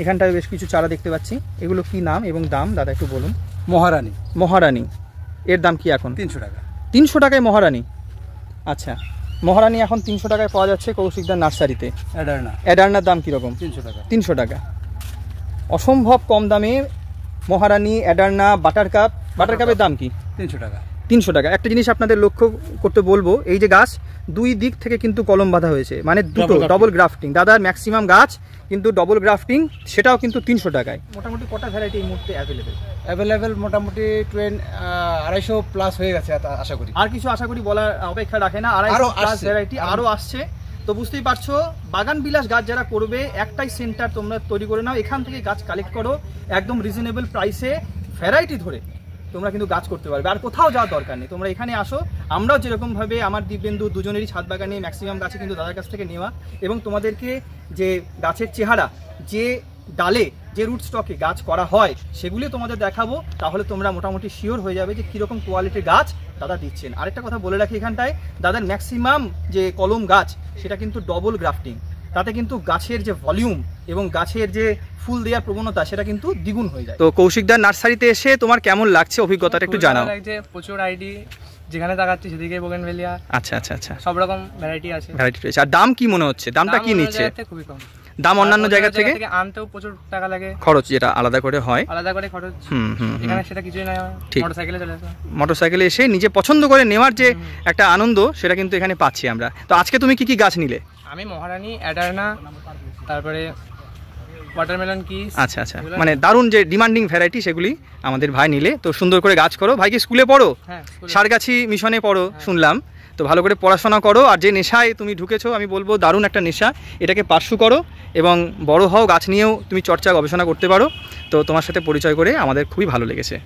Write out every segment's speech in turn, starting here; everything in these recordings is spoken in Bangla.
এখানটায় বেশ কিছু চারা দেখতে পাচ্ছি, এগুলো কি নাম এবং দাম দাদা একটু বলুন। মহারানী। মহারানী, এর দাম কি এখন? 300 টাকা। 300 টাকায় মহারানী? আচ্ছা, মহারানী এখন 300 টাকায় পাওয়া যাচ্ছে কৌশিকদার নার্সারিতে। অ্যাডার্নার দাম কীরকম? 300 টাকা। 300 টাকা, অসম্ভব কম দামে মহারানী, অ্যাডার্না, বাটার কাপের দাম কি? 300 টাকা। 300 টাকা। একটা জিনিস আপনাদের লক্ষ্য করতে বলবো, এই যে গাছ দুই দিক থেকে কিন্তু কলম বাঁধা হয়েছে, মানে দুটো ডবল গ্রাফটিং। দাদার ম্যাক্সিমাম গাছ কিন্তু ডবল গ্রাফটিং, সেটাও কিন্তু 300 টাকায়। মোটামুটি কটা ভ্যারাইটি এই মুহূর্তে অ্যাভেলেবেল? মোটামুটি 250 প্লাস হয়ে গেছে আশা করি। আর কিছু আশা করি বলার অপেক্ষা রাখে না, 250 প্লাস ভ্যারাইটি আরও আসছে। তো বুঝতেই পারছো, বাগান বিলাস গাছ যারা করবে, একটাই সেন্টার তোমরা তৈরি করে নাও, এখান থেকে গাছ কালেক্ট করো, একদম রিজনেবল প্রাইসে ভ্যারাইটি ধরে তোমরা কিন্তু গাছ করতে পারবে। আর কোথাও যাওয়ার দরকার নেই, তোমরা এখানে আসো। আমরাও যেরকমভাবে আমার দিব্যেন্দু দুজনেরই ছাদ বাগানে ম্যাক্সিমাম গাছে কিন্তু দাদার কাছ থেকে নেওয়া, এবং তোমাদেরকে যে গাছের চেহারা, যে ডালে যে রুট স্টকে গাছ করা হয়, সেগুলি তোমাদের দেখাবো। তাহলে তোমরা মোটামুটি শিওর হয়ে যাবে যে কীরকম কোয়ালিটির গাছ দাদা দিচ্ছেন। আরেকটা কথা বলে রাখি, এখানটায় দাদার ম্যাক্সিমাম যে কলম গাছ, সেটা কিন্তু ডবল গ্রাফটিং। তাতে কিন্তু গাছের যে ভলিউম এবং গাছের যে ফুল দেওয়ার প্রবণতা, সেটা কিন্তু দ্বিগুণ হয়ে যায়। তো কৌশিকদার নার্সারিতে এসে তোমার কেমন লাগছে, অভিজ্ঞতাটা একটু জানাও। প্রচুর আইডি, যেখানে তাকাচ্ছি সেদিকে বোগেনভেলিয়া। আচ্ছা আচ্ছা আচ্ছা, সব রকম ভ্যারাইটি আছে। আর দাম কি মনে হচ্ছে? দামটা কি নিচ্ছে? খুবই কম দাম, অন্যান্য জায়গা থেকে আনতেও প্রচুর টাকা লাগে, খরচ যেটা আলাদা করে হয়, আলাদা করে খরচ। এখানে সেটা কিছুই না, মোটরসাইকেলে চলে আসে, মোটরসাইকেলে এসে নিজে পছন্দ করে নেওয়ার যে একটা আনন্দ, সেটা কিন্তু এখানে পাচ্ছি আমরা। তো আজকে তুমি কি কি গাছ নিলে? আমি মহারানী, অ্যাডার্না, তারপরে ওয়াটারমেলন কিস। আচ্ছা আচ্ছা, মানে দারুণ যে ডিমান্ডিং ভ্যারাইটি, সেগুলি আমাদের ভাই নিলে। তো সুন্দর করে গাছ করো। ভাই কি স্কুলে পড়ো? সারগাছি মিশনে পড়ো শুনলাম, তো ভালো করে পড়াশোনা করো। আর যে নেশায় তুমি ঢুকেছো, আমি বলবো দারুণ একটা নেশা, এটাকে পার্সু করো এবং বড় হও, গাছ নিয়েও তুমি চর্চা গবেষণা করতে পারো। তো তোমার সাথে পরিচয় করে আমাদের খুবই ভালো লেগেছে।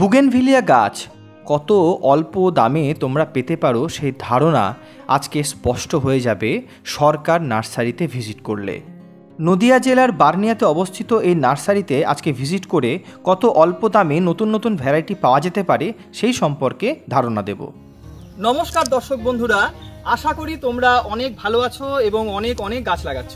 বুগেনভিলিয়া গাছ কত অল্প দামে তোমরা পেতে পারো, সেই ধারণা আজকে স্পষ্ট হয়ে যাবে সরকার নার্সারিতে ভিজিট করলে। নদিয়া জেলার বার্নিয়াতে অবস্থিত এই নার্সারিতে আজকে ভিজিট করে কত অল্প দামে নতুন নতুন ভ্যারাইটি পাওয়া যেতে পারে, সেই সম্পর্কে ধারণা দেব। নমস্কার দর্শক বন্ধুরা, আশা করি তোমরা অনেক ভালো আছো এবং অনেক অনেক গাছ লাগাচ্ছ।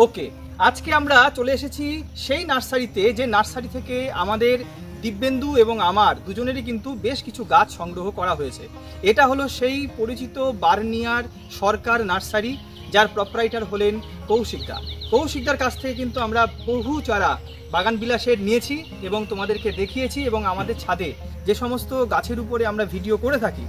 ওকে, আজকে আমরা চলে এসেছি সেই নার্সারিতে, যে নার্সারি থেকে আমাদের দিব্যেন্দু এবং আমার দুজনেরই কিন্তু বেশ কিছু গাছ সংগ্রহ করা হয়েছে। এটা হলো সেই পরিচিত বার্নিয়ার সরকার নার্সারি, যার প্রপ্রাইটার হলেন কৌশিকদার কাছ থেকে কিন্তু আমরা বহু চারা বাগান বিলাসের নিয়েছি এবং তোমাদেরকে দেখিয়েছি, এবং আমাদের ছাদে যে সমস্ত গাছের উপরে আমরা ভিডিও করে থাকি,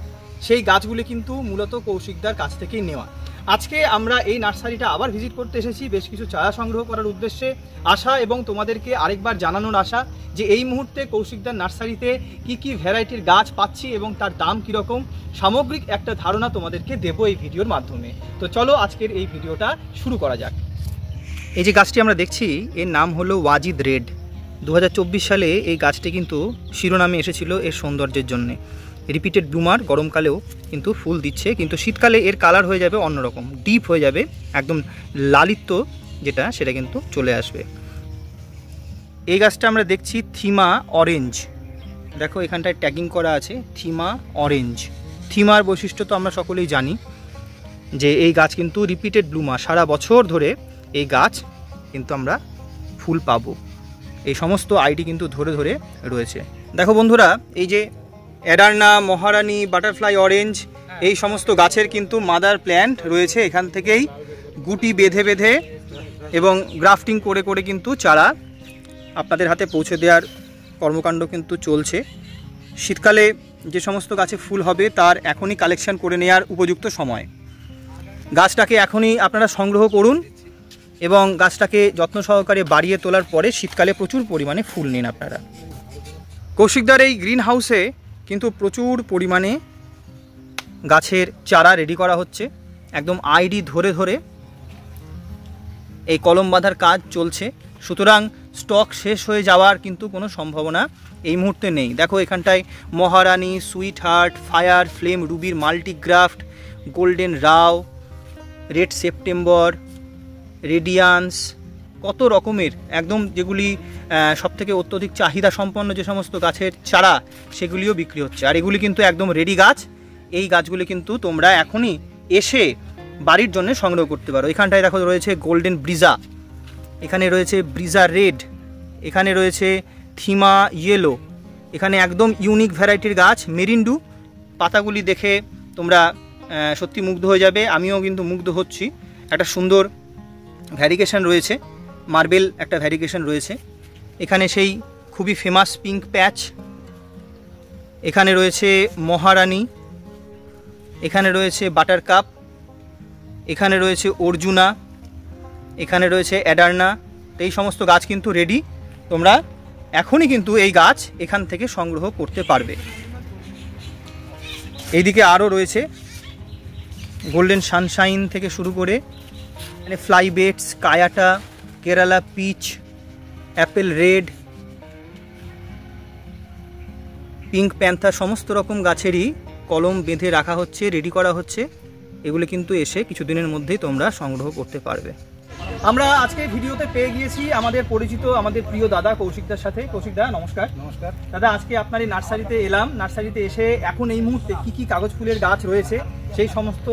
সেই গাছগুলি কিন্তু মূলত কৌশিকদার কাছ থেকেই নেওয়া। আজকে আমরা এই নার্সারিটা আবার ভিজিট করতে এসেছি বেশ কিছু চারা সংগ্রহ করার উদ্দেশ্যে আসা, এবং তোমাদেরকে আরেকবার জানানোর আশা যে এই মুহূর্তে কৌশিকদার নার্সারিতে কি কি ভ্যারাইটির গাছ পাচ্ছি এবং তার দাম কীরকম, সামগ্রিক একটা ধারণা তোমাদেরকে দেবো এই ভিডিওর মাধ্যমে। তো চলো আজকের এই ভিডিওটা শুরু করা যাক। এই যে গাছটি আমরা দেখছি, এর নাম হলো ওয়াজিদ রেড। 2024 সালে এই গাছটি কিন্তু শিরোনামে এসেছিল এর সৌন্দর্যের জন্যে। রিপিটেড ব্লুমার, গরমকালেও কিন্তু ফুল দিচ্ছে, কিন্তু শীতকালে এর কালার হয়ে যাবে অন্যরকম, ডিপ হয়ে যাবে, একদম লালিত্য যেটা, সেটা কিন্তু চলে আসবে। এই গাছটা আমরা দেখছি থিমা অরেঞ্জ। দেখো এখানটায় ট্যাগিং করা আছে থিমা অরেঞ্জ। থিমার বৈশিষ্ট্য তো আমরা সকলেই জানি যে এই গাছ কিন্তু রিপিটেড ব্লুমার, সারা বছর ধরে এই গাছ কিন্তু আমরা ফুল পাবো। এই সমস্ত আইডি কিন্তু ধরে ধরে রয়েছে। দেখো বন্ধুরা, এই যে অ্যাডার্না, মহারানী, বাটারফ্লাই অরেঞ্জ, এই সমস্ত গাছের কিন্তু মাদার প্ল্যান্ট রয়েছে। এখান থেকেই গুটি বেঁধে বেঁধে এবং গ্রাফটিং করে করে কিন্তু চারা আপনাদের হাতে পৌঁছে দেওয়ার কর্মকাণ্ড কিন্তু চলছে। শীতকালে যে সমস্ত গাছে ফুল হবে তার এখনই কালেকশন করে নেওয়ার উপযুক্ত সময়। গাছটাকে এখনই আপনারা সংগ্রহ করুন এবং গাছটাকে যত্ন সহকারে বাড়িয়ে তোলার পরে শীতকালে প্রচুর পরিমাণে ফুল নিন আপনারা। কৌশিকদার এই গ্রিন হাউসে কিন্তু প্রচুর পরিমাণে গাছের চারা রেডি করা হচ্ছে, একদম আইডি ধরে ধরে এই কলম বাঁধার কাজ চলছে। সুতরাং স্টক শেষ হয়ে যাওয়ার কিন্তু কোনো সম্ভাবনা এই মুহূর্তে নেই। দেখো এখানটায় Maharani, sweet heart, fire flame, রুবির মাল্টিগ্রাফট, গোল্ডেন রাও, রেড সেপ্টেম্বর, রেডিয়ান্স, কত রকমের একদম যেগুলি সবথেকে অত্যধিক চাহিদা সম্পন্ন যে সমস্ত গাছের চারা, সেগুলিও বিক্রি হচ্ছে। আর এগুলি কিন্তু একদম রেডি গাছ। এই গাছগুলি কিন্তু তোমরা এখনই এসে বাড়ির জন্য সংগ্রহ করতে পারো। এখানটায় দেখো রয়েছে গোল্ডেন ব্রিজা, এখানে রয়েছে ব্রিজা রেড, এখানে রয়েছে থিমা ইয়েলো, এখানে একদম ইউনিক ভ্যারাইটির গাছ মেরিন্ডু। পাতাগুলি দেখে তোমরা সত্যি মুগ্ধ হয়ে যাবে, আমিও কিন্তু মুগ্ধ হচ্ছি। একটা সুন্দর ভ্যারিগেশন রয়েছে, মার্বেল একটা ভ্যারিগেশন রয়েছে। এখানে সেই খুবই ফেমাস পিঙ্ক প্যাচ, এখানে রয়েছে মহারানী, এখানে রয়েছে বাটার কাপ, এখানে রয়েছে অর্জুনা, এখানে রয়েছে অ্যাডার্না। এই সমস্ত গাছ কিন্তু রেডি, তোমরা এখনই কিন্তু এই গাছ এখান থেকে সংগ্রহ করতে পারবে। এইদিকে আরও রয়েছে গোল্ডেন সানশাইন থেকে শুরু করে মানে ফ্লাইবেটস, কায়াটা, Kerala peach, apple red, pink panther, সমস্ত রকম গাছেরই কলম বেঁধে রাখা হচ্ছে, রেডি করা হচ্ছে। এগুলো কিন্তু এসে কিছুদিনের মধ্যেই তোমরা সংগ্রহ করতে পারবে। আমরা আজকে ভিডিওতে পেয়ে গিয়েছি আমাদের পরিচিত, আমাদের প্রিয় দাদা কৌশিকদার সাথে। কৌশিকদা নমস্কার। নমস্কার দাদা, আজকে আপনার এই নার্সারিতে এলাম। নার্সারিতে এসে এখন এই মুহূর্তে কি কি কাগজ ফুলের গাছ রয়েছে সেই সমস্ত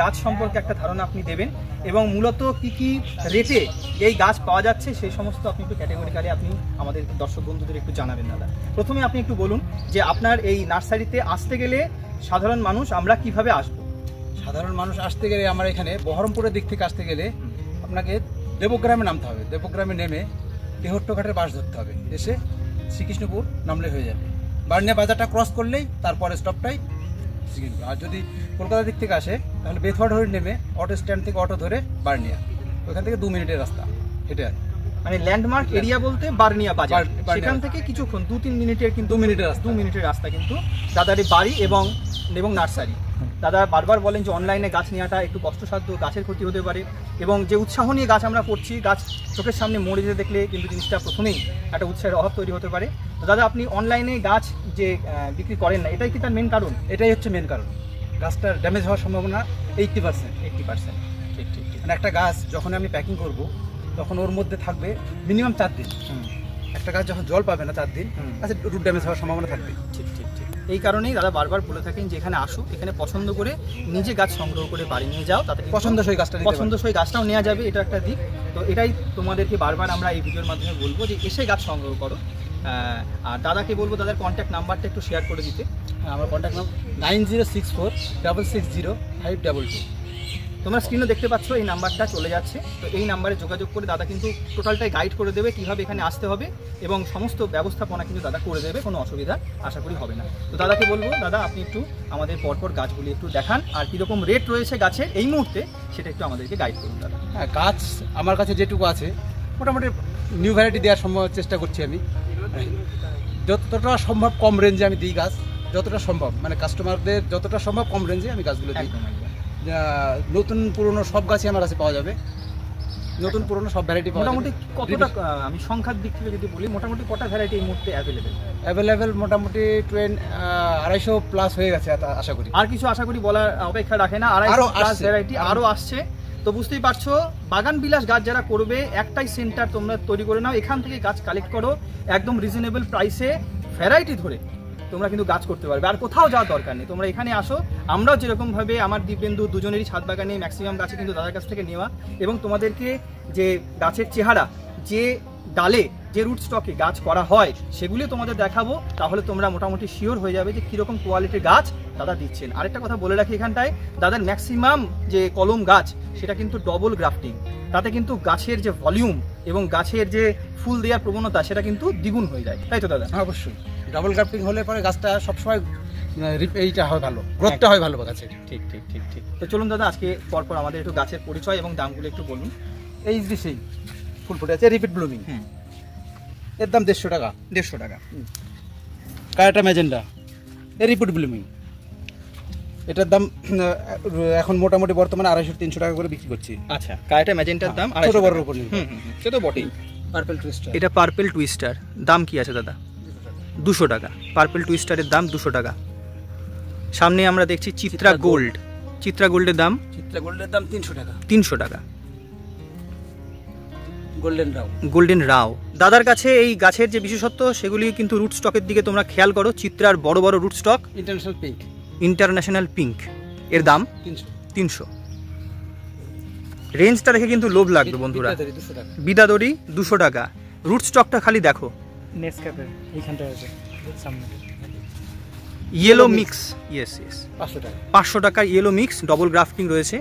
গাছ সম্পর্কে একটা ধারণা আপনি দেবেন, এবং মূলত কি কি রেটে এই গাছ পাওয়া যাচ্ছে সেই সমস্ত আপনি একটু ক্যাটেগরিক্যালি আপনি আমাদের দর্শক বন্ধুদের একটু জানাবেন। দাদা, প্রথমে আপনি একটু বলুন যে আপনার এই নার্সারিতে আসতে গেলে সাধারণ মানুষ আমরা কিভাবে আসবো? সাধারণ মানুষ আসতে গেলে আমার এখানে বহরমপুরের দিক থেকে আসতে গেলে আপনাকে দেবগ্রামে নামতে হবে। দেবগ্রামে নেমে তেহট্টঘাটের বাস ধরতে হবে, এসে শ্রীকৃষ্ণপুর নামলে হয়ে যাবে। বার্নিয়া বাজারটা ক্রস করলেই তারপরে স্টপটাই শ্রীকৃষ্ণপুর। আর যদি কলকাতার দিক থেকে আসে তাহলে বেথুয়া ধরে নেমে অটো স্ট্যান্ড থেকে অটো ধরে বার্নিয়া, ওইখান থেকে 2 মিনিটের রাস্তা হেঁটে আসে। মানে ল্যান্ডমার্ক এরিয়া বলতে বার্নিয়া বাজার, সেখান থেকে কিছুক্ষণ 2-3 মিনিটের কিন্তু 2 মিনিটের রাস্তা, 2 মিনিটের রাস্তা কিন্তু দাদার বাড়ি এবং নার্সারি। দাদা বারবার বলেন যে অনলাইনে গাছ নেওয়াটা একটু কষ্টসাধ্য, গাছের ক্ষতি হতে পারে, এবং যে উৎসাহ নিয়ে গাছ আমরা করছি, গাছ চোখের সামনে মরে যেতে দেখলে কিন্তু জিনিসটা প্রথমেই একটা উৎসাহের অভাব তৈরি হতে পারে। তো দাদা, আপনি অনলাইনে গাছ যে বিক্রি করেন না, এটাই কি তার মেন কারণ? এটাই হচ্ছে মেন কারণ। গাছটার ড্যামেজ হওয়ার সম্ভাবনা 80%। ঠিক ঠিক ঠিক। মানে একটা গাছ যখন আমি প্যাকিং করব তখন ওর মধ্যে থাকবে মিনিমাম 4 দিন। একটা গাছ যখন জল পাবে না 4 দিন, আচ্ছা রুট ড্যামেজ হওয়ার সম্ভাবনা থাকবে। ঠিক ঠিক ঠিক। এই কারণেই দাদা বারবার বলে থাকেন যে এখানে আসো, এখানে পছন্দ করে নিজে গাছ সংগ্রহ করে বাড়ি নিয়ে যাও, তাতে পছন্দসই গাছটাও নেওয়া যাবে, এটা একটা দিক। তো এটাই তোমাদেরকে বারবার আমরা এই ভিডিওর মাধ্যমে বলবো যে এসে গাছ সংগ্রহ করো। আর দাদাকে বলবো দাদার কন্ট্যাক্ট নাম্বারটা একটু শেয়ার করে দিতে। আমার কন্ট্যাক্ট নাম্বার 9064660522। তোমরা স্ক্রিনে দেখতে পাচ্ছ এই নাম্বারটা চলে যাচ্ছে। তো এই নাম্বারে যোগাযোগ করে দাদা কিন্তু টোটালটাই গাইড করে দেবে কীভাবে এখানে আসতে হবে, এবং সমস্ত ব্যবস্থাপনা কিন্তু দাদা করে দেবে, কোনো অসুবিধা আশা করি হবে না। তো দাদাকে বলবো দাদা আপনি একটু আমাদের পরপর গাছগুলি একটু দেখান, আর কীরকম রেট রয়েছে গাছের এই মুহূর্তে সেটা একটু আমাদেরকে গাইড করুন দাদা। হ্যাঁ, গাছ আমার কাছে যেটুকু আছে মোটামুটি নিউ ভ্যারাইটি দেওয়ার চেষ্টা করছি আমি। যতটা সম্ভব কম রেঞ্জে আমি দিই গাছ, যতটা সম্ভব মানে কাস্টমারদের যতটা সম্ভব কম রেঞ্জে আমি গাছগুলো দিই। নতুন পুরনো সব গাছই আমার কাছে পাওয়া যাবে, নতুন পুরনো সব ভ্যারাইটি পাওয়া যাবে। মোটামুটি কতটা, আমি সংখ্যার দিক থেকে যদি বলি, মোটামুটি কটা ভ্যারাইটি এই মুহূর্তে অ্যাভেলেবেল? মোটামুটি 250 প্লাস হয়ে গেছে আশা করি। আর কিছু আশা করি বলার অপেক্ষা রাখে না, 250 প্লাস ভ্যারাইটি আরও আসছে। তো বুঝতেই পারছো, বাগান বিলাস গাছ যারা করবে একটাই সেন্টার তোমরা তৈরি করে নাও, এখান থেকে গাছ কালেক্ট করো, একদম রিজনেবল প্রাইসে ভ্যারাইটি ধরে তোমরা কিন্তু গাছ করতে পারবে। আর কোথাও যাওয়ার দরকার নেই, তোমরা এখানে আসো। আমরাও যেরকমভাবে আমার দিব্যেন্দু দুজনেরই ছাদ বাগানে ম্যাক্সিমাম গাছে কিন্তু দাদার কাছ থেকে নেওয়া, এবং তোমাদেরকে যে গাছের চেহারা, যে ডালে যে রুট স্টকে গাছ করা হয় সেগুলি তোমাদের দেখাবো, তাহলে তোমরা মোটামুটি শিওর হয়ে যাবে যে কীরকম কোয়ালিটির গাছ দাদা দিচ্ছেন। আরেকটা কথা বলে রাখি, এখানটায় দাদার ম্যাক্সিমাম যে কলম গাছ সেটা কিন্তু ডবল গ্রাফটিং, তাতে কিন্তু গাছের যে ভলিউম এবং গাছের যে ফুল দেওয়ার প্রবণতা সেটা কিন্তু দ্বিগুণ হয়ে যায়, তাই তো দাদা? অবশ্যই ডাবল গ্রাফটিং হলে পরে গাছটা সবসময় এইটা হয় ভালো, গ্রোথটা হয় ভালো গাছের। ঠিক ঠিক ঠিক ঠিক। তো চলুন দাদা, আজকে পরপর আমাদের একটু গাছের পরিচয় এবং দামগুলো একটু বলুন। এই যে সেই ফুল ফুটে আছে রিপিট ব্লুমিং, এর দাম 150 টাকা। 150 টাকা। কায়াটা ম্যাজেন্ডা, এর রিপিট ব্লুমিং, এটার দাম এখন মোটামুটি বর্তমানে 250-300 টাকা করে বিক্রি করছি। আচ্ছা, কায়াটা ম্যাজেন্টার দাম ছোট বড়র উপর নির্ভর। সে তো বটেই। পার্পল টুইস্টার, এটা পার্পল টুইস্টার, দাম কি আছে দাদা? 200 টাকা। পার্পল টুইস্টারের দাম 200 টাকা। সামনে আমরা দেখছি চিত্রা গোল্ড, চিত্রা গোল্ডের দাম 300 টাকা। 300 টাকা। গোল্ডেন রাও দাদার কাছে এই গাছের যে বিশেষত্ব সেগুলি কিন্তু রুট স্টকের দিকে তোমরা খেয়াল করো। চিত্রার বড় বড় রুট স্টক। ইন্টারন্যাশনাল পিঙ্ক, এর দাম 300। রেঞ্জটা দেখে কিন্তু লোভ লাগবে বন্ধুরা। বিদাদরি 200 টাকা। রুট স্টকটা খালি দেখো। নেসক্যাফে এইখানটা আছে সামনে। ইয়েলো মিক্স, ইয়েস 500 টাকা। 500 টাকার ইয়েলো মিক্স, ডবল গ্রাফটিং রয়েছে।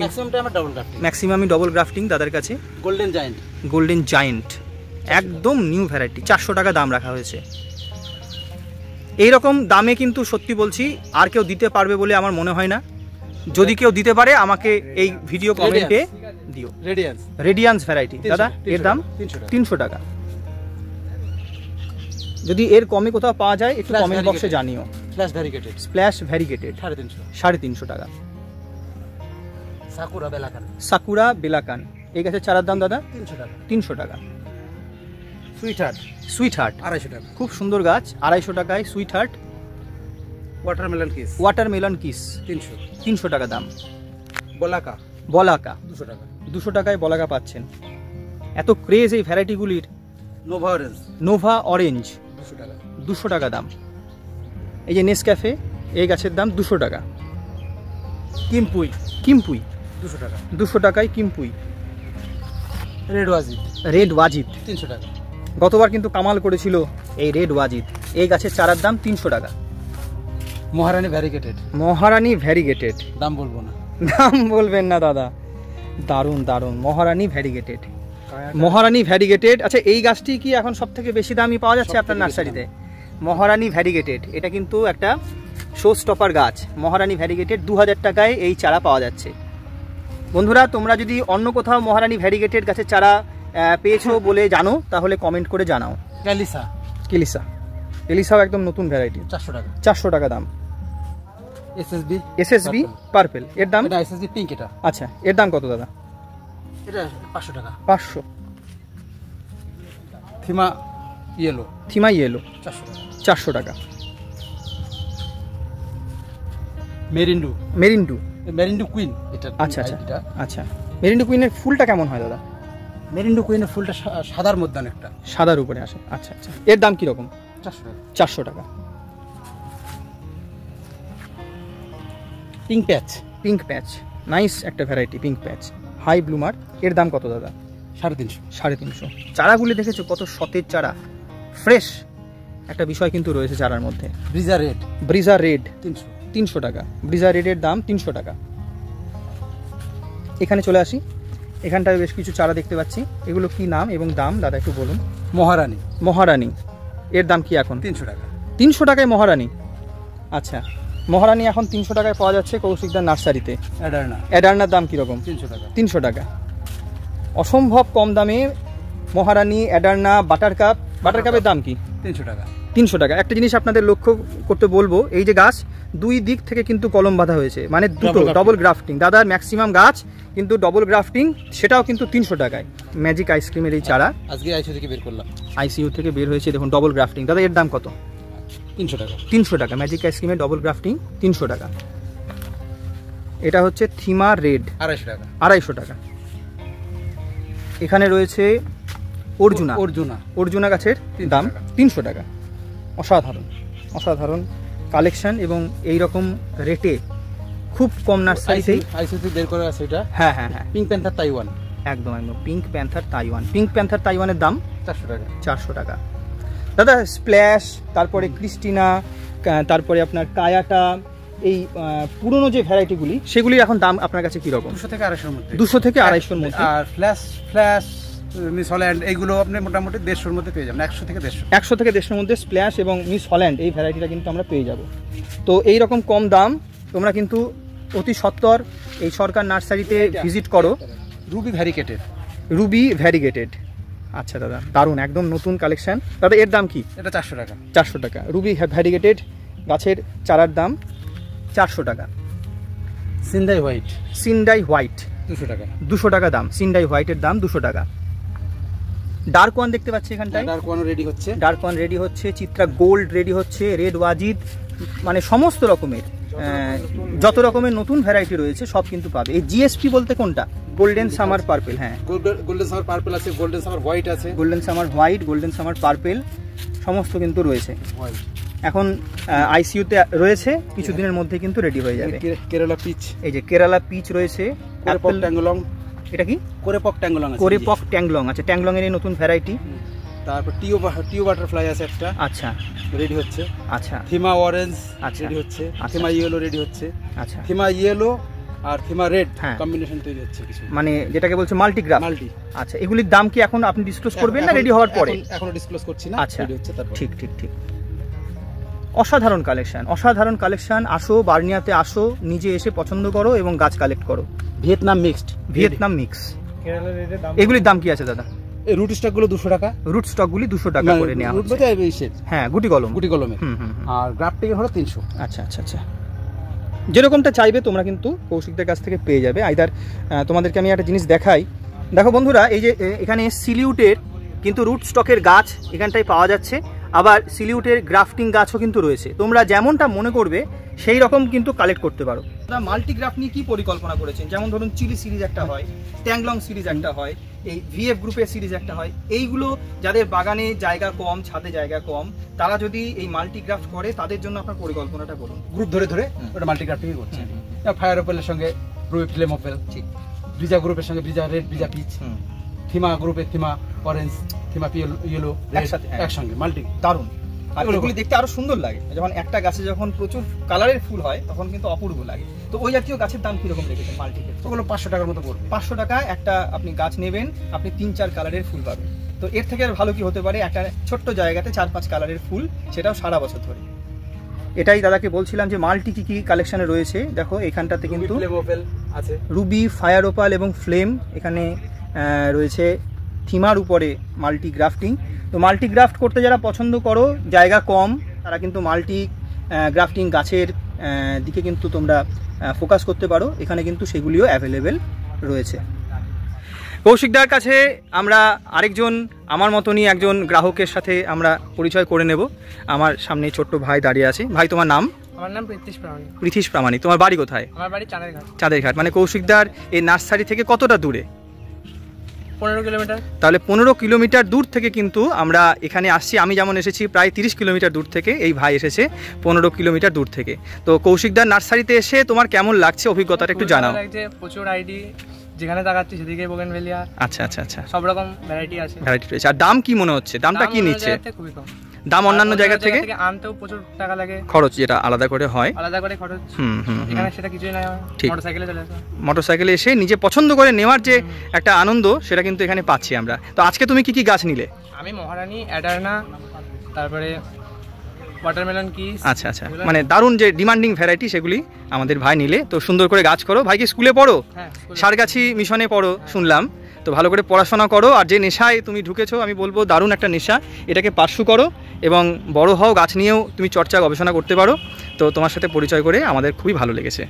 ম্যাক্সিমামটা আমার ডবল গ্রাফটিং। ম্যাক্সিমামই ডবল গ্রাফটিং দাদার কাছে। Golden giant. গোল্ডেন জায়ান্ট একদম নিউ ভ্যারাইটি, 400 টাকা দাম রাখা হয়েছে। এইরকম দামে কিন্তু সত্যি বলছি আর কেউ দিতে পারবে বলে আমার মনে হয় না। যদি কেউ দিতে পারে আমাকে এই ভিডিও কমেন্টে দিও। রেডিয়ান্স ভ্যারাইটি দাদা, এর দাম 300 টাকা। যদি এর কমে কোথাও পাওয়া যায় একটু কমেন্ট বক্সে জানিও। স্প্ল্যাশ ভ্যারিগেটেড 350 টাকা। সাকুরা বেলাকান এই গাছের চারার দাম দাদা 300 টাকা। সুইট হার্ট 250 টাকা। খুব সুন্দর গাছ, 250 টাকায় সুইট হার্ট। ওয়াটারমেলন কিস 300 টাকা দাম। বলাকা 200 টাকায় বলাকা পাচ্ছেন। এত ক্রেজ এই ভ্যারাইটিগুলির। নোভা অরেঞ্জ 200 টাকা দাম। এই যে নেসক্যাফে এই গাছের দাম 200 টাকা। কিমপুই 200 টাকায় কিমপুই। রেড ওয়াজিদ 300 টাকা। গতবার কিন্তু কামাল করেছিল এই রেড ওয়াজিদ। এই গাছের চারার দাম 300 টাকা। মহারানী ভ্যারিগেটেড দাম বলবো না। দাম বলবেন না দাদা, দারুণ দারুণ। মহারানী ভ্যারিগেটেড। আচ্ছা এই গাছটি কি এখন সব থেকে বেশি দামই পাওয়া যাচ্ছে আপনার নার্সারিতে? মহারানী ভ্যারিগেটেড এটা কিন্তু একটা শো স্টপার গাছ। মহারানী ভ্যারিগেটেড 2000 টাকায় এই চারা পাওয়া যাচ্ছে। বন্ধুরা তোমরা যদি অন্য কোথাও মহারানী ভ্যারিগেটেড গাছের চারা পেয়েছো বলে জানো তাহলে কমেন্ট করে জানাও। এলিসাও একদম নতুন ভ্যারাইটি, 400 টাকা দাম। এসএসবি পার্পল এর দাম? এসএসবি পিঙ্ক এটা। আচ্ছা এর দাম কত দাদা? এটা 500 টাকা। 500। থিমা ইয়েলো 400 টাকা। মেরিন্ডু কুইন এটা। আচ্ছা মেরিন্ডু কুইনের ফুলটা কেমন হয় দাদা? মেরিন্ডু কুইনের ফুলটা সাদার মধ্যে অনেকটা, সাদার উপরে আসে। আচ্ছা এর দাম কিরকম? 400 টাকা। পিঙ্ক প্যাচ নাইস একটা ভ্যারাইটি। পিঙ্ক প্যাচ হাই ব্লুমার এর দাম কত দাদা? 350। চারাগুলি দেখেছো কত সতেজ চারা, ফ্রেশ একটা বিষয় কিন্তু রয়েছে চারার মধ্যে। ব্রিজা রেড 300 টাকা। ব্রিজা রেডের দাম 300 টাকা। এখানে চলে আসি, এখানটায় বেশ কিছু চারা দেখতে পাচ্ছি। এগুলো কি নাম এবং দাম দাদা একটু বলুন। মহারানী এর দাম কি এখন? 300 টাকায় মহারানী। আচ্ছা মহারানী এখন 300 টাকায় পাওয়া যাচ্ছে কৌশিকদার নার্সারিতে। অ্যাডার্নার দাম কীরকম? 300 টাকা। অসম্ভব কম দামে মহারানী, অ্যাডার্না, বাটারকাপের দাম কি? 300 টাকা। একটা জিনিস আপনাদের লক্ষ্য করতে বলবো, এই যে গাছ দুই দিক থেকে কিন্তু কলম বাঁধা হয়েছে, মানে দুটো ডবল গ্রাফটিং। দাদার ম্যাক্সিমাম গাছ কিন্তু ডবল গ্রাফটিং, সেটাও কিন্তু 300 টাকায়। ম্যাজিক আইসক্রিমের এই চারা আজকে আইসিইউ থেকে বের করলাম। আইসিইউ থেকে বের হয়েছে, দেখুন ডবল গ্রাফটিং। দাদা এর দাম কত? 300 টাকা। ম্যাজিক আইসক্রিমের ডবল গ্রাফটিং 300 টাকা। এটা হচ্ছে থিমা রেড 250 টাকা। এখানে রয়েছে অর্জুনা গাছের দাম 300 টাকা। অসাধারণ কালেকশন এবং এই রকম রেটে খুব কম নার্সারিতেই আইসিইউ বের করা আছে এটা। হ্যাঁ পিঙ্ক প্যান্থার তাইওয়ান একদম পিঙ্ক প্যান্থার তাইওয়ানের দাম 400 টাকা। দাদা স্প্ল্যাশ, তারপরে ক্রিস্টিনা, তারপরে আপনার কায়াটা, এই পুরনো যে ভ্যারাইটিগুলি সেগুলির এখন দাম আপনার কাছে কীরকম? 200 থেকে 250 মধ্যে। 200 থেকে 250 মধ্যে। আর ফ্ল্যাশ মিস হল্যান্ড এইগুলো আপনি মোটামুটি 150 মধ্যে পেয়ে যাবেন। 100 থেকে 150 মধ্যে স্প্ল্যাশ এবং মিস হল্যান্ড এই ভ্যারাইটিটা কিন্তু আমরা পেয়ে যাব। তো এই রকম কম দাম তোমরা কিন্তু অতি সত্বর এই সরকার নার্সারিতে ভিজিট করো। Ruby variegated. আচ্ছা দাদা দারুণ, একদম নতুন কালেকশন। দাদা এর দাম কি? এটা 400 টাকা। 400 টাকা। রুবি ভ্যারিগেটেড গাছের চারার দাম 400 টাকা। সিন্ডাই হোয়াইট 200 টাকা দাম। সিন্ডাই হোয়াইটের দাম 200 টাকা। ডার্ক ওয়ান দেখতে পাচ্ছি এখানটায়। ডার্ক ওয়ান রেডি হচ্ছে। চিত্রা গোল্ড রেডি হচ্ছে। রেড ওয়াজিদ, মানে সমস্ত রকমের যত রকমের নতুন ভ্যারাইটি রয়েছে সব কিন্তু পাবে। এই জিএসপি বলতে কোনটা? Golden summer purple. হ্যাঁ গোল্ডেন সামার পার্পল আছে, গোল্ডেন সামার হোয়াইট আছে, golden summer white, golden summer purple সমস্ত কিন্তু রয়েছে। এখন আইসিইউতে রয়েছে, কিছুদিনের মধ্যে কিন্তু রেডি হয়ে যাবে। কেরালা পিচ, এই যে কেরালা পিচ রয়েছে। এটা কি? কোরেপক ট্যাংলং আছে। কোরেপক ট্যাংলং, আচ্ছা ট্যাংলং এর নতুন ভ্যারাইটি। তারপর টিও বাটারফ্লাই আছে একটা, আচ্ছা রেডি হচ্ছে। আচ্ছা থিমা অরেঞ্জ আচ্ছা রেডি হচ্ছে, আচ্ছা। থিমা ইয়েলো রেডি হচ্ছে, আচ্ছা থিমা ইয়েলো আর থিমা রেড হ্যাঁ। কম্বিনেশন তৈরি হচ্ছে কিছু, মানে যেটাকে বলছে মাল্টিগ্রাফ। মাল্টি। আচ্ছা এগুলির দাম কি এখন আপনি ডিসক্লোজ করবেন না রেডি হওয়ার পরে? এখনো ডিসক্লোজ করছি না, আচ্ছা রেডি হচ্ছে তারপর। ঠিক ঠিক ঠিক। অসাধারণ কালেকশন, অসাধারণ কালেকশন। আসো বার্নিয়াতে, আসো নিজে এসে পছন্দ করো এবং গাছ কালেক্ট করো। Vietnam mixed, Vietnam mix. এগুলির দাম কি আছে দাদা? এই রুট স্টক গুলো 200 টাকা, রুট স্টক গুলি 200 টাকা করে নেওয়া রুট হচ্ছে। বলতে হ্যাঁ গুটি কলম, গুটি কলমে। আর গ্রাফটিং হলো 300। আচ্ছা আচ্ছা আচ্ছা, যেরকমটা চাইবে তোমরা কিন্তু কৌশিকদের কাছ থেকে পেয়ে যাবে। আইদার তোমাদেরকে আমি একটা জিনিস দেখাই, দেখো বন্ধুরা, এই যে এখানে সিলিউটের কিন্তু রুট স্টকের গাছ এখানটায় পাওয়া যাচ্ছে, আবার সিলিউটের গ্রাফটিং গাছও কিন্তু রয়েছে। তোমরা যেমনটা মনে করবে সেই রকম কিন্তু কালেক্ট করতে পারো। মাল্টিগ্রাফ নিয়ে কি পরিকল্পনা করেছেন? যেমন ধরুন চিলি সিরিজ একটা হয়, ট্যাংলং সিরিজ একটা হয়, এই ভিএফ গ্রুপের সিরিজ একটা হয়। এইগুলো যাদের বাগানে জায়গা কম, ছাদে জায়গা কম, তারা যদি এই মাল্টিগ্রাফট করে তাদের জন্য আপনার পরিকল্পনাটা করুন। গ্রুপ ধরে ধরে ওটা মাল্টিগ্রাফটিং করছে। ফায়ার ওপেলের সঙ্গে রুবি ফ্লেম ওপেল, ঠিক। ব্রিজা গ্রুপের সঙ্গে ব্রিজা রেড, ব্রিজা পিচ। থিমা গ্রুপের থিমা অরেঞ্জ, থিমা ইয়েলো একসাথে একসঙ্গে মাল্টি, দারুণ। আর এগুলি দেখতে আরো সুন্দর লাগে, যখন একটা গাছে যখন প্রচুর কালারের ফুল হয় তখন কিন্তু অপূর্ব লাগে। তো ওই জাতীয় গাছের দাম কিরকম রেখেছেন মাল্টিকে? ওগুলো 500 টাকার মতো পড়বে। 500 টাকা একটা আপনি গাছ নেবেন, আপনি 3-4 কালারের ফুল পাবেন। তো এর থেকে আর ভালো কি হতে পারে? একটা ছোট্ট জায়গাতে 4-5 কালারের ফুল, সেটাও সারা বছর ধরে। এটাই দাদাকে বলছিলাম যে মাল্টি কি কি কালেকশনে রয়েছে। দেখো এখানটাতে কিন্তু আছে রুবি, ফায়ার ওপাল এবং ফ্লেম। এখানে রয়েছে থিমার উপরে মাল্টি গ্রাফটিং। তো মাল্টি গ্রাফট করতে যারা পছন্দ করো, জায়গা কম, তারা কিন্তু মাল্টি গ্রাফটিং গাছের দিকে কিন্তু তোমরা ফোকাস করতে পারো। এখানে কিন্তু সেগুলিও অ্যাভেলেবেল রয়েছে। কৌশিকদার কাছে আমরা আরেকজন আমার মতনই একজন গ্রাহকের সাথে আমরা পরিচয় করে নেব। আমার সামনে ছোট্ট ভাই দাঁড়িয়ে আছে। ভাই তোমার নাম? আমার নাম প্রীতিশ প্রামাণিক। প্রীতিশ প্রামাণিক। তোমার বাড়ি কোথায়? আমার বাড়ি চাঁদেরঘাট। চাঁদেরঘাট। মানে কৌশিকদার এই নার্সারি থেকে কতটা দূরে? 15 কিলোমিটার। তাহলে 15 কিলোমিটার দূর থেকে কিন্তু আমরা এখানে আসছি। আমি যেমন এসেছি প্রায় 30 কিলোমিটার দূর থেকে, এই ভাই এসেছে 15 কিলোমিটার দূর থেকে। তো কৌশিকদার নার্সারিতে এসে তোমার কেমন লাগছে, অভিজ্ঞতাটা একটু জানাও। প্রচুর আইডি, যেখানে তাকাচ্ছি সেদিকে বোগেনভেলিয়া। আচ্ছা আচ্ছা আচ্ছা, সব রকম ভ্যারাইটি আছে, ভ্যারাইটি রয়েছে। আর দাম কি মনে হচ্ছে? দামটা কি নিচ্ছে? খুবই কম দাম অন্যান্য জায়গা থেকে। আনতেও প্রচুর টাকা লাগে, খরচ যেটা আলাদা করে হয়, আলাদা করে খরচ। এখানে সেটা কিছুই না, মোটরসাইকেলে চলে আসে। মোটরসাইকেলে এসে নিজে পছন্দ করে নেওয়ার যে একটা আনন্দ, সেটা কিন্তু এখানে পাচ্ছি আমরা। তো আজকে তুমি কি কি গাছ নিলে? আমি মহারানী, অ্যাডার্না, তারপরে ওয়াটারমেলন কিস। আচ্ছা আচ্ছা, মানে দারুণ যে ডিমান্ডিং ভ্যারাইটি, সেগুলি আমাদের ভাই নিলে। তো সুন্দর করে গাছ করো। ভাই কি স্কুলে পড়ো? হ্যাঁ, সারগাছি মিশনে পড়ো শুনলাম। তো ভালো করে পড়াশোনা করো। আর যে নেশায় তুমি ঢুকেছো, আমি বলবো দারুণ একটা নেশা, এটাকে পার্সু করো এবং বড় হও, গাছ নিয়েও তুমি চর্চা গবেষণা করতে পারো। তো তোমার সাথে পরিচয় করে আমাদের খুবই ভালো লেগেছে।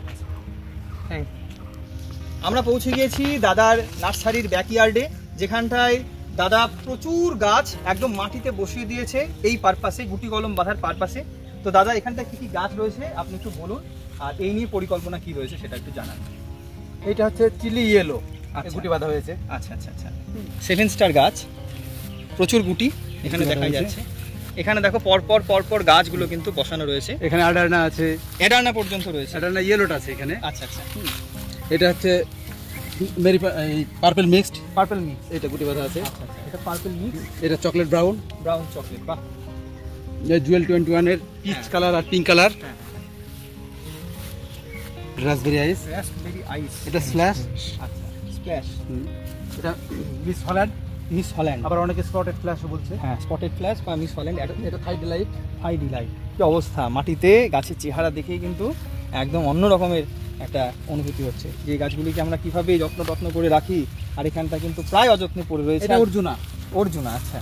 আমরা পৌঁছে গিয়েছি দাদার নার্সারির ব্যাকইয়ার্ডে, যেখানটায় দাদা প্রচুর গাছ একদম মাটিতে বসিয়ে দিয়েছে এই পারপাসে, গুটি কলম বাঁধার পারপাসে। তো দাদা এখানটায় কি কি গাছ রয়েছে আপনি একটু বলুন, আর এই নিয়ে পরিকল্পনা কি রয়েছে সেটা একটু জানান। এটা হচ্ছে চিলি ইয়েলো, গুটি বাঁধা হয়েছে। আচ্ছা আচ্ছা আচ্ছা, 7 স্টার গাছ, প্রচুর গুটি এখানে দেখা যাচ্ছে। এখানে দেখো পরপর পরপর গাছগুলো কিন্তু বসানো রয়েছে। এখানে অ্যাডার্না আছে, অ্যাডার্না পর্যন্ত রয়েছে। অ্যাডার্না ইয়েলোটা আছে এখানে। আচ্ছা আচ্ছা, এটা হচ্ছে মেরি পার্পল মিক্সড, পার্পল মিক্স, এটা গুটি বাঁধা আছে। আচ্ছা আচ্ছা, এটা পার্পল মিক্স, এটা চকলেট ব্রাউন, ব্রাউন চকলেট। বাহ, জুয়েল 21 এর পিচ কালার আর pink colour. Raspberry ice, raspberry ice, এটা স্ল্যাশ। আচ্ছা, স্প্ল্যাশ। এটা মিস হল্যান্ড, মিস হল্যান্ড, আবার অনেকে স্পটেড ফ্ল্যাশও বলছে। হ্যাঁ, স্পটেড ফ্ল্যাশ বা মিস হল্যান্ড। এটা থাই ডিলাইট, থাই ডিলাইট। কি অবস্থা, মাটিতে গাছের চেহারা দেখেই কিন্তু একদম অন্য রকমের একটা অনুভূতি হচ্ছে যে গাছগুলিকে আমরা কিভাবে যত্ন করে রাখি। আর এখানটা কিন্তু প্রায় অযত্নে পড়ে রয়েছে। এটা অর্জুনা, অর্জুনা। আচ্ছা,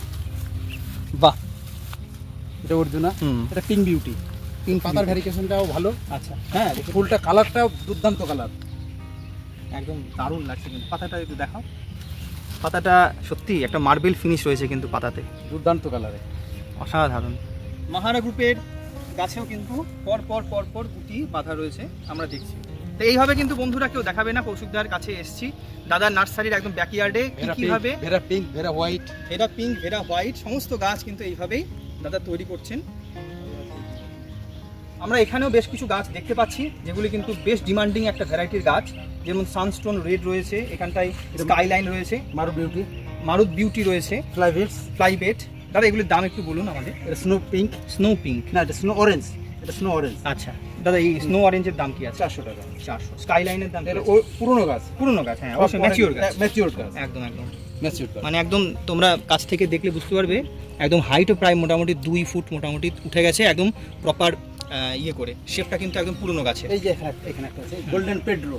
বাহ, এটা অর্জুনা। এটা পিঙ্ক বিউটি, পিঙ্ক পাতার ভ্যারিকেশনটাও ভালো। আচ্ছা, হ্যাঁ, ফুলটা কালারটাও দুর্দান্ত কালার, একদম দারুণ লাগছে। কিন্তু পাতাটা একটু দেখাও। পাতাটা সত্যি একটা মার্বেল ফিনিশ রয়েছে কিন্তু পাতাতে, দুর্দান্ত কালারে, অসাধারণ। মাহারা গ্রুপের গাছেও কিন্তু পর গুটি বাঁধা রয়েছে আমরা দেখছি। তো এইভাবে কিন্তু বন্ধুরা কেউ দেখাবে না। কৌশিকদার কাছে এসেছি দাদার নার্সারির একদম ব্যাকইয়ার্ডে। কিভাবে ভেরা পিঙ্ক, ভেরা হোয়াইট, ভেরা পিঙ্ক, ভেরা হোয়াইট সমস্ত গাছ কিন্তু এইভাবেই দাদা তৈরি করছেন। আমরা এখানেও বেশ কিছু গাছ দেখতে পাচ্ছি যেগুলি কিন্তু বেশ ডিমান্ডিং একটা ভ্যারাইটির গাছ। যেমন সানস্টোন রেড রয়েছে, এখানটায় স্কাইলাইন রয়েছে, মারুত বিউটি রয়েছে, ফ্লাইবেট। দাদা এগুলোর দাম একটু বলুন আমাদের। স্নো পিঙ্ক না, এটা স্নো অরেঞ্জ। আচ্ছা দাদা, এই স্নো অরেঞ্জের দাম কি আছে? 400 টাকা। 400। স্কাইলাইনের দাম? পুরনো গাছ, হ্যাঁ অবশ্যই ম্যাচিওর গাছ। একদম মানে একদম তোমরা কাছ থেকে দেখলে বুঝতে পারবে, একদম হাইটও প্রায় মোটামুটি 2 ফুট মোটামুটি উঠে গেছে, একদম প্রপার ইয়ে করে। শেপটা কিন্তু একদম পুরনো গাছে। এই যে এখানে একটা আছে গোল্ডেন পেড্রো।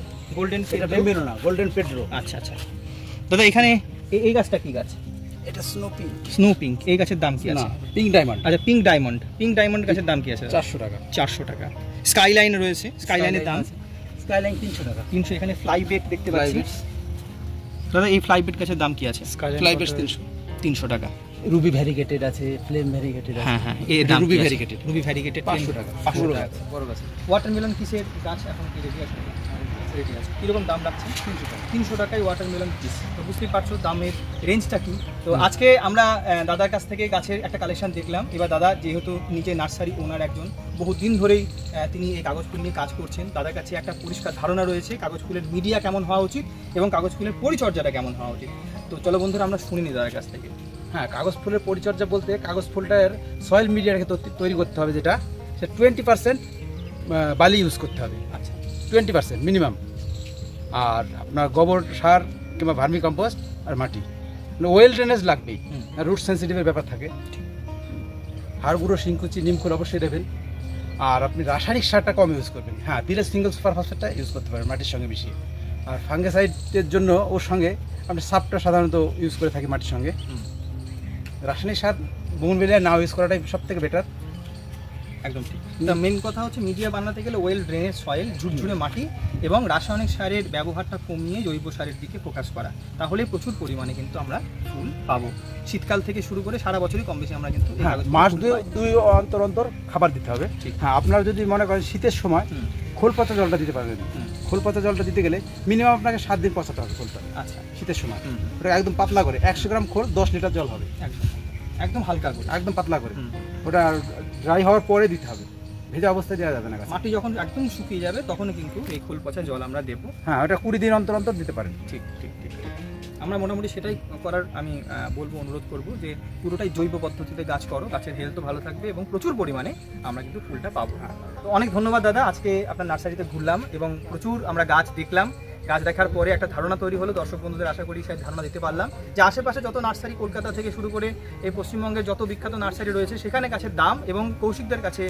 Golden Pedro. আচ্ছা আচ্ছা দাদা, এখানে এই গাছটা কি গাছ? এটা স্নো পিঙ্ক। এই গাছের দাম কি আছে? Pink diamond. আচ্ছা, পিঙ্ক ডায়মন্ড গাছের দাম কি আছে? 400 টাকা। 400 টাকা। স্কাইলাইন রয়েছে, স্কাইলাইনের দাম? স্কাইলাইন 300 টাকা। 300। এখানে ফ্লাইবেট দেখতে পাচ্ছি দাদা, এই ফ্লাইবেট গাছের দাম কি আছে? ফ্লাইবেট 300 টাকা। রুবি ভ্যারিগেটেড আছে, ফ্লেম ভ্যারিগেটেড আছে। হ্যাঁ, এই দাম রুবি ভ্যারিগেটেড 500 টাকা। 500 টাকা। বড় গাছ। ওয়াটারমেলন কিসের গাছ এখন কি রেডি আছে? রেডি আছে। কিরকম দাম রাখছে? 300 টাকা। 300 টাকায় ওয়াটারমেলন পিস। তো বুঝতেই পারছো দামের রেঞ্জটা কি। তো আজকে আমরা দাদার কাছ থেকে গাছের একটা কালেকশন দেখলাম। এবার দাদা যেহেতু নিজে নার্সারি ওনার একজন, বহুদিন ধরেই তিনি এই কাগজ ফুল নিয়ে কাজ করছেন। দাদার কাছে একটা পরিষ্কার ধারণা রয়েছে কাগজ ফুলের মিডিয়া কেমন হওয়া উচিত এবং কাগজ ফুলের পরিচর্যাটা কেমন হওয়া উচিত। তো চলো বন্ধুরা, আমরা শুনিনি দাদার কাছ থেকে। হ্যাঁ, কাগজ ফুলের পরিচর্যা বলতে কাগজ ফুলটার সয়েল মিডিয়াকে তৈরি করতে হবে, যেটা সে 20% বালি ইউজ করতে হবে। আচ্ছা, 20% মিনিমাম। আর আপনার গোবর সার কিংবা ভার্মি কম্পোস্ট আর মাটি, ওয়েল ড্রেনেজ লাগবেই। রুট সেন্সিটিভের ব্যাপার থাকে। হাড়গুঁড়ো, শিংকুচি, নিমখোল অবশ্যই দেবেন। আর আপনি রাসায়নিক সারটা কম ইউজ করবেন। হ্যাঁ, দিলে সিঙ্গেল সুপার ফসফেটটা ইউজ করতে পারেন মাটির সঙ্গে মিশিয়ে। আর ফাঙ্গিসাইডের জন্য ওর সঙ্গে আপনি সাপটা সাধারণত ইউজ করে থাকি মাটির সঙ্গে। রাসায়নিক সার বোগনভেলিয়া নাও ইউজ করাটাই সব থেকে বেটার। একদম ঠিক। তা মেন কথা হচ্ছে মিডিয়া বানাতে গেলে ওয়েল ড্রেনেজ সয়েল, ঝুরঝুরে মাটি এবং রাসায়নিক সারের ব্যবহারটা কমিয়ে জৈব সারের দিকে ফোকাস করা, তাহলে প্রচুর পরিমাণে কিন্তু আমরা ফুল পাবো। শীতকাল থেকে শুরু করে সারা বছরই কম বেশি আমরা কিন্তু মাস দুই অন্তর খাবার দিতে হবে। হ্যাঁ, আপনারা যদি মনে করেন শীতের সময় খোল পচা জলটা দিতে পারবেন। খোল পচা জলটা দিতে গেলে মিনিমাম আপনাকে 7 দিন পচাতে হবে খোলটা। আচ্ছা, শীতের সময় ওটা একদম পাতলা করে 100 গ্রাম খোল 10 লিটার জল হবে। একদম হালকা করে, একদম পাতলা করে। ওটা ড্রাই হওয়ার পরে দিতে হবে, ভেজা অবস্থায় দেওয়া যাবে না। মাটি যখন একদম শুকিয়ে যাবে তখন কিন্তু এই খোল পচা জল আমরা দেবো। হ্যাঁ, ওটা 20 দিন অন্তর দিতে পারেন। ঠিক। আমরা মোটামুটি সেটাই করার আমি বলবো, অনুরোধ করব যে পুরোটাই জৈব পদ্ধতিতে গাছ করো, গাছের হেলথও ভালো থাকবে এবং প্রচুর পরিমাণে আমরা কিন্তু ফুলটা পাবো। তো অনেক ধন্যবাদ দাদা, আজকে আপনার নার্সারিতে ঘুরলাম এবং প্রচুর আমরা গাছ দেখলাম। গাছ দেখার পরে একটা ধারণা তৈরি হলো, দর্শক বন্ধুদের আশা করি সেই ধারণা দিতে পারলাম যে আশেপাশে যত নার্সারি, কলকাতা থেকে শুরু করে এই পশ্চিমবঙ্গের যত বিখ্যাত নার্সারি রয়েছে সেখানে গাছের দাম এবং কৌশিকদের কাছে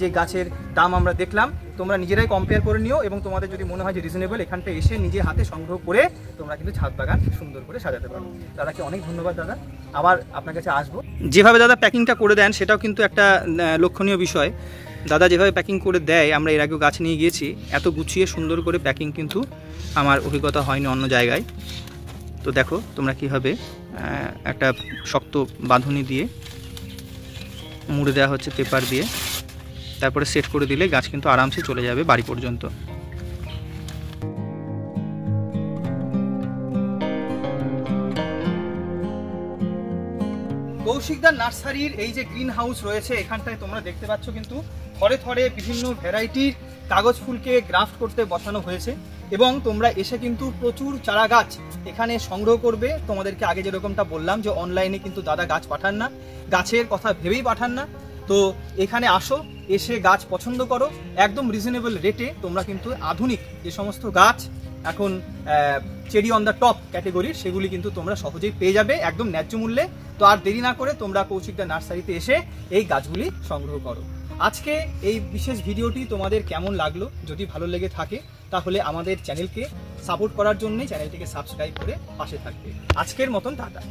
যে গাছের দাম আমরা দেখলাম, তোমরা নিজেরাই কম্পেয়ার করে নিও এবং তোমাদের যদি মনে হয় যে রিজনেবল, এখানটা এসে নিজে হাতে সংগ্রহ করে তোমরা কিন্তু ছাদ বাগান সুন্দর করে সাজাতে পারো। দাদাকে অনেক ধন্যবাদ দাদা, আবার আপনার কাছে আসবো। যেভাবে দাদা প্যাকিংটা করে দেন সেটাও কিন্তু একটা লক্ষণীয় বিষয়। দাদা যেভাবে প্যাকিং করে দেয়, আমরা এর আগেও গাছ নিয়ে গিয়েছি, এত গুছিয়ে সুন্দর করে প্যাকিং কিন্তু আমার অভিজ্ঞতা হয়নি অন্য জায়গায়। তো দেখো তোমরা কীভাবে একটা শক্ত বাঁধনি দিয়ে মুড়ে দেওয়া হচ্ছে পেপার দিয়ে, তারপরে সেট করে দিলে গাছ কিন্তু আরামসে চলে যাবে বাড়ি পর্যন্ত। কৌশিকদার নার্সারির এই যে গ্রিন হাউস রয়েছে, এখানটায় তোমরা দেখতে পাচ্ছ কিন্তু থরে থরে বিভিন্ন ভ্যারাইটির কাগজ ফুলকে গ্রাফট করতে বসানো হয়েছে এবং তোমরা এসে কিন্তু প্রচুর চারা গাছ এখানে সংগ্রহ করবে। তোমাদেরকে আগে যেরকমটা বললাম যে অনলাইনে কিন্তু দাদা গাছ পাঠান না, গাছের কথা ভেবেই পাঠান না। তো এখানে আসো, এসে গাছ পছন্দ করো, একদম রিজনেবল রেটে তোমরা কিন্তু আধুনিক যে সমস্ত গাছ এখন চেরি অন দ্য টপ ক্যাটেগরির, সেগুলি কিন্তু তোমরা সহজেই পেয়ে যাবে একদম ন্যায্য মূল্যে। তো আর দেরি না করে তোমরা কৌশিকদার নার্সারিতে এসে এই গাছগুলি সংগ্রহ করো। আজকে এই বিশেষ ভিডিওটি তোমাদের কেমন লাগলো? যদি ভালো লেগে থাকে তাহলে আমাদের চ্যানেলকে সাপোর্ট করার জন্য চ্যানেলটিকে সাবস্ক্রাইব করে পাশে থাকবে। আজকের মতন টাটা।